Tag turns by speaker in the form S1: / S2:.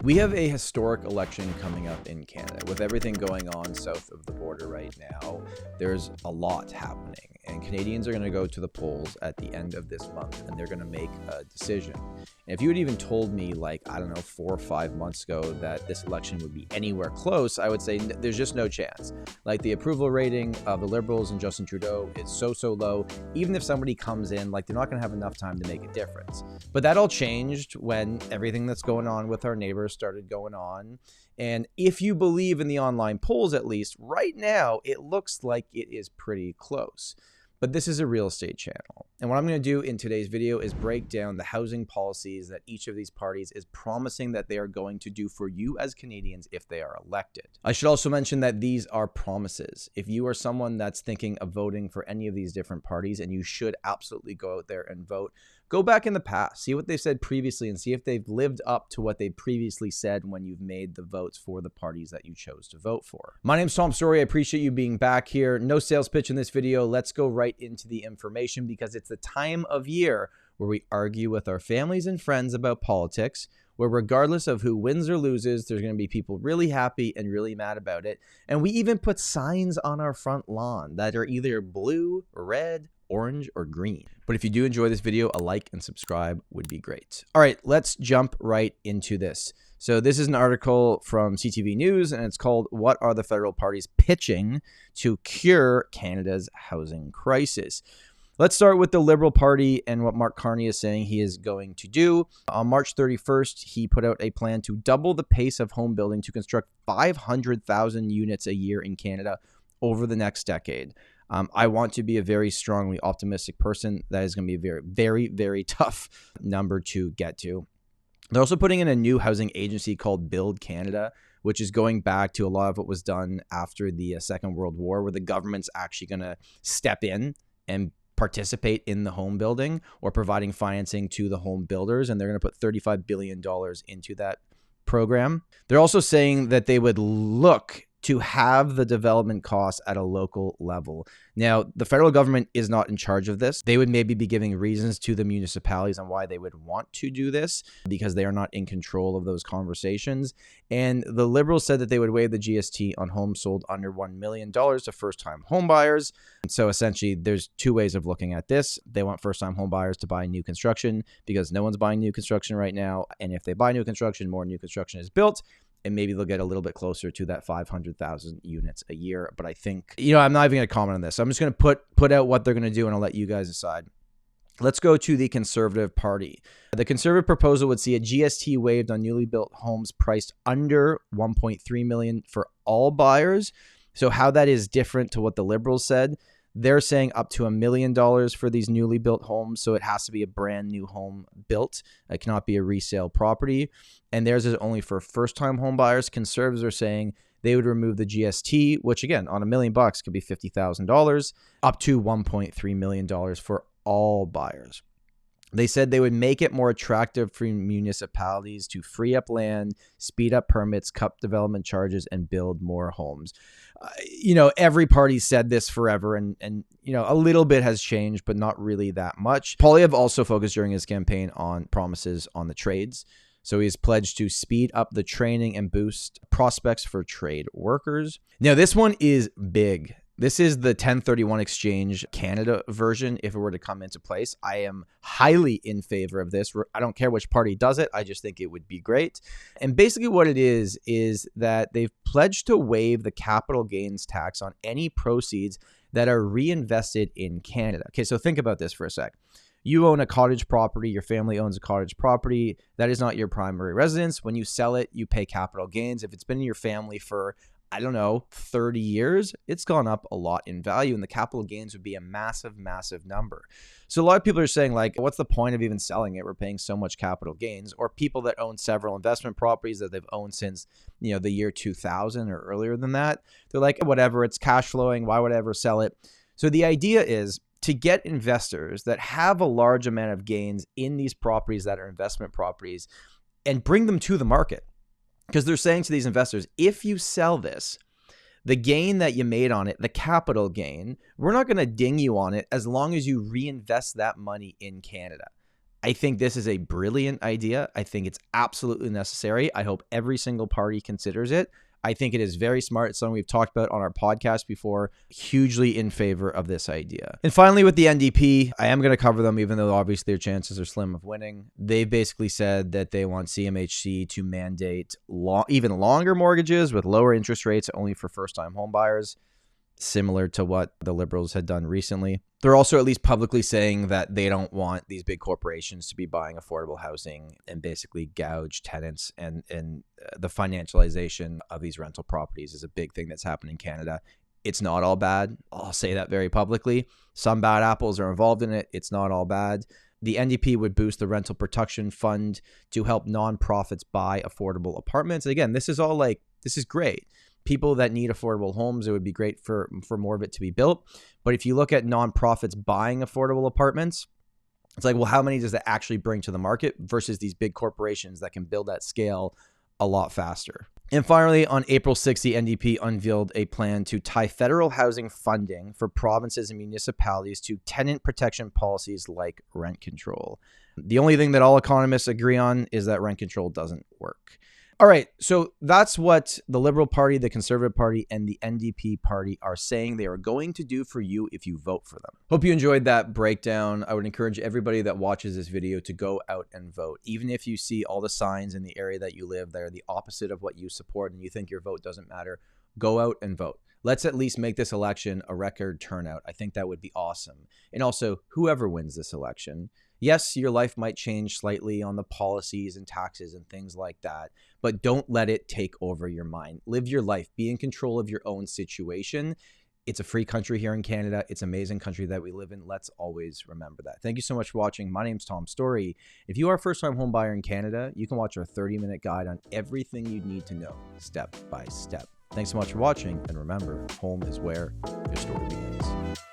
S1: We have a historic election coming up in Canada. With everything going on south of the border right now, there's a lot happening, and Canadians are going to go to the polls at the end of this month, and they're going to make a decision. And if you had even told me, like, I don't know, 4 or 5 months ago that this election would be anywhere close, I would say there's just no chance. Like, the approval rating of the Liberals and Justin Trudeau is so low. Even if somebody comes in, like, they're not going to have enough time to make a difference. But that all changed when everything that's going on with our neighbors started going on. And if you believe in the online polls, at least right now, it looks like it is pretty close. But this is a real estate channel. And what I'm going to do in today's video is break down the housing policies that each of these parties is promising that they are going to do for you as Canadians if they are elected. I should also mention that these are promises. If you are someone that's thinking of voting for any of these different parties, and you should absolutely go out there and vote, go back in the past, see what they've said previously, and see if they've lived up to what they previously said when you've made the votes for the parties that you chose to vote for. My name's Tom Storey. I appreciate you being back here. No sales pitch in this video. Let's go right into the information, because it's the time of year where we argue with our families and friends about politics, where regardless of who wins or loses, there's going to be people really happy and really mad about it. And we even put signs on our front lawn that are either blue, red, orange, or green. But if you do enjoy this video, a like and subscribe would be great. All right, let's jump right into this. So this is an article from CTV News, and it's called "What Are the Federal Parties Pitching to Cure Canada's Housing Crisis?" Let's start with the Liberal Party and what Mark Carney is saying he is going to do. On March 31st, he put out a plan to double the pace of home building to construct 500,000 units a year in Canada over the next decade. I want to be a very strongly optimistic person. That is going to be a very tough number to get to. They're also putting in a new housing agency called Build Canada, which is going back to a lot of what was done after the Second World War, where the government's actually going to step in and participate in the home building or providing financing to the home builders. And they're going to put $35 billion into that program. They're also saying that they would look to have the development costs at a local level. Now, the federal government is not in charge of this. They would maybe be giving reasons to the municipalities on why they would want to do this, because they are not in control of those conversations. And the Liberals said that they would waive the GST on homes sold under $1 million to first-time homebuyers. So essentially, there's two ways of looking at this. They want first-time homebuyers to buy new construction because no one's buying new construction right now. And if they buy new construction, more new construction is built. And maybe they'll get a little bit closer to that 500,000 units a year. But I think, I'm not even going to comment on this. So I'm just going to put out what they're going to do, and I'll let you guys decide. Let's go to the Conservative Party. The Conservative proposal would see a GST waived on newly built homes priced under $1.3 million for all buyers. So how that is different to what the Liberals said. They're saying up to $1 million for these newly built homes. So it has to be a brand new home built. It cannot be a resale property. And theirs is only for first-time home buyers. Conservatives are saying they would remove the GST, which again, on $1 million could be $50,000, up to $1.3 million for all buyers. They said they would make it more attractive for municipalities to free up land, speed up permits, cut development charges, and build more homes. Every party said this forever, and a little bit has changed, but not really that much. Poilievre also focused during his campaign on promises on the trades. So he's pledged to speed up the training and boost prospects for trade workers. Now, this one is big. This is the 1031 exchange Canada version if it were to come into place. I am highly in favor of this. I don't care which party does it. I just think it would be great. And basically what it is that they've pledged to waive the capital gains tax on any proceeds that are reinvested in Canada. Okay, so think about this for a sec. You own a cottage property, your family owns a cottage property. That is not your primary residence. When you sell it, you pay capital gains. If it's been in your family for 30 years, it's gone up a lot in value, and the capital gains would be a massive number. So a lot of people are saying, like, what's the point of even selling it? We're paying so much capital gains. Or people that own several investment properties that they've owned since, the year 2000 or earlier than that. They're like, whatever, it's cash flowing. Why would I ever sell it? So the idea is to get investors that have a large amount of gains in these properties that are investment properties and bring them to the market. Because they're saying to these investors, if you sell this, the gain that you made on it, the capital gain, we're not going to ding you on it as long as you reinvest that money in Canada. I think this is a brilliant idea. I think it's absolutely necessary. I hope every single party considers it. I think it is very smart. It's something we've talked about on our podcast before. Hugely in favor of this idea. And finally, with the NDP, I am going to cover them, even though obviously their chances are slim of winning. They've basically said that they want CMHC to mandate even longer mortgages with lower interest rates only for first-time home buyers, similar to what the Liberals had done recently. They're also at least publicly saying that they don't want these big corporations to be buying affordable housing and basically gouge tenants, and the financialization of these rental properties is a big thing that's happened in Canada. It's not all bad. I'll say that very publicly. Some bad apples are involved in it. It's not all bad. The NDP would boost the rental protection fund to help nonprofits buy affordable apartments. And again, this is great. People that need affordable homes, it would be great for more of it to be built. But if you look at nonprofits buying affordable apartments, it's like, well, how many does that actually bring to the market versus these big corporations that can build at scale a lot faster? And finally, on April 6th, the NDP unveiled a plan to tie federal housing funding for provinces and municipalities to tenant protection policies like rent control. The only thing that all economists agree on is that rent control doesn't work. All right, so that's what the Liberal Party, the Conservative Party, and the NDP Party are saying they are going to do for you if you vote for them. Hope you enjoyed that breakdown. I would encourage everybody that watches this video to go out and vote. Even if you see all the signs in the area that you live that are the opposite of what you support and you think your vote doesn't matter, go out and vote. Let's at least make this election a record turnout. I think that would be awesome. And also, whoever wins this election, yes, your life might change slightly on the policies and taxes and things like that, but don't let it take over your mind. Live your life. Be in control of your own situation. It's a free country here in Canada. It's an amazing country that we live in. Let's always remember that. Thank you so much for watching. My name's Tom Storey. If you are a first-time home buyer in Canada, you can watch our 30-minute guide on everything you need to know step by step. Thanks so much for watching, and remember, home is where your story begins.